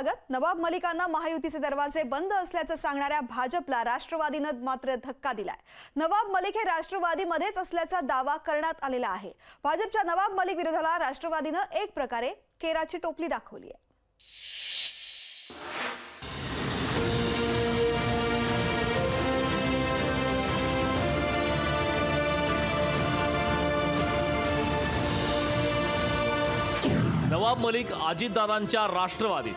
स्वागत। नवाब मलिकांना महायुतीचे दरवाजे बंद असल्याचं सांगणाऱ्या भाजपला राष्ट्रवादीनं मात्र धक्का दिलाय। नवाब मलिक हे राष्ट्रवादीमध्येच असल्याचा दावा करण्यात आलेला आहे। भाजपच्या नवाब मलिक विरोधाला राष्ट्रवादीनं एक प्रकारे केराची टोपली दाखवली आहे। नवाब मलिक अजितदादांच्या राष्ट्रवादीत,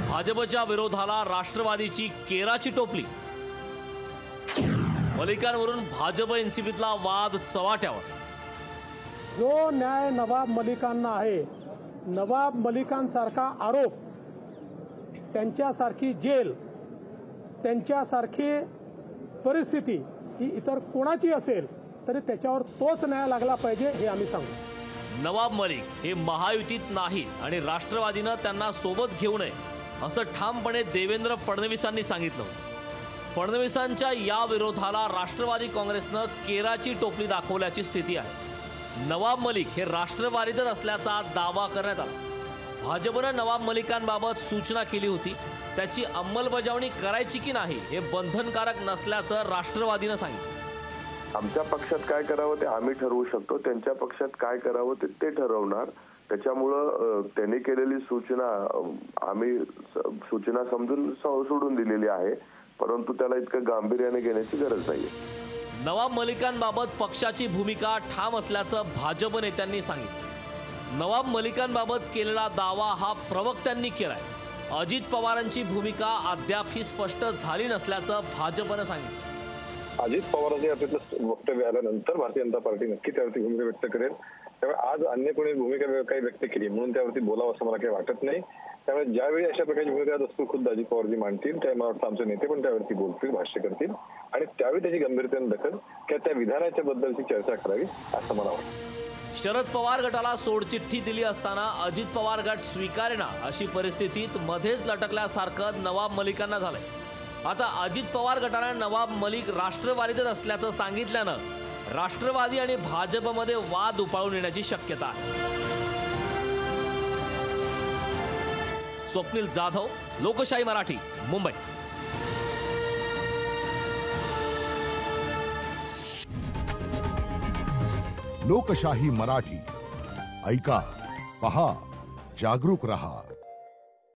भाजपच्या विरोधाला राष्ट्रवादीची केराची टोपली। मलिकांवरून भाजप एनसीपीतला वाद चव्हाट्यावर। जो न्याय नवाब मलिकांना आहे, नवाब मलिकांसारखा आरोप, त्यांच्यासारखी जेल, त्यांच्यासारखी परिस्थिती ही इतर कोणाची असेल तरी त्याच्यावर तोच न्याय लागला पाहिजे हे आम्ही सांगू। नवाब मलिक हे महायुतीत नाही आणि राष्ट्रवादीनं त्यांना सोबत घेऊ नये असं ठामपणे देवेंद्र फडणवीसांनी सांगितलं। फडणवीसांच्या या विरोधाला राष्ट्रवादी काँग्रेसनं केराची टोपली दाखवल्याची स्थिती आहे। नवाब मलिक हे राष्ट्रवादीतच असल्याचा दावा करण्यात आला। भाजपनं नवाब मलिकांबाबत सूचना केली होती, त्याची अंमलबजावणी करायची की नाही हे बंधनकारक नसल्याचं राष्ट्रवादीनं सांगितलं। आमच्या पक्षात काय करावं ते आम्ही ठरवू शकतो, त्यांच्या पक्षात काय करावं ते ठरवणार। त्याच्यामुळं त्यांनी केलेली सूचना आम्ही सूचना समजून सोडून दिलेली आहे, परंतु त्याला इतकं गांभीर्याने घेण्याची गरज नाहीये। नवाब मलिकांबाबत पक्षाची भूमिका ठाम असल्याचं भाजप नेत्यांनी सांगितलं। नवाब मलिकांबाबत केलेला दावा हा प्रवक्त्यांनी केलाय। अजित पवारांची भूमिका अद्याप ही स्पष्ट झाली नसल्याचं भाजपनं सांगितलं। अजित पवारांच्या यातलं वक्तव्य आल्यानंतर भारतीय जनता पार्टी नक्की त्यावरती भूमिका व्यक्त करेल। त्यामुळे आज अन्य कोणी भूमिका काही व्यक्त केली म्हणून त्यावरती बोलावं असं मला काही वाटत नाही। त्यामुळे ज्यावेळी अशा प्रकारची भूमिका दस्तूर खुद्द अजित पवारजी मांडतील त्यावेळी मला वाटतं आमचे नेते पण त्यावरती बोलतील, भाष्य करतील आणि त्यावेळी त्याची गंभीरतेने दखल किंवा त्या विधानाच्या बद्दलची चर्चा करावी असं मला वाटतं। शरद पवार गटाला सोडचिठ्ठी दिली असताना अजित पवार गट स्वीकारेना अशी परिस्थितीत मध्येच लटकल्यासारखं नवाब मलिकांना झालंय। आता अजित पवार गटाने नवाब मलिक राष्ट्रवादीतच असल्याचं सांगितल्यानं राष्ट्रवादी आणि भाजपमध्ये वाद उफाळून येण्याची शक्यता आहे। स्वप्नील जाधव, लोकशाही मराठी, मुंबई। लोकशाही मराठी ऐका, पहा, जागरूक रहा।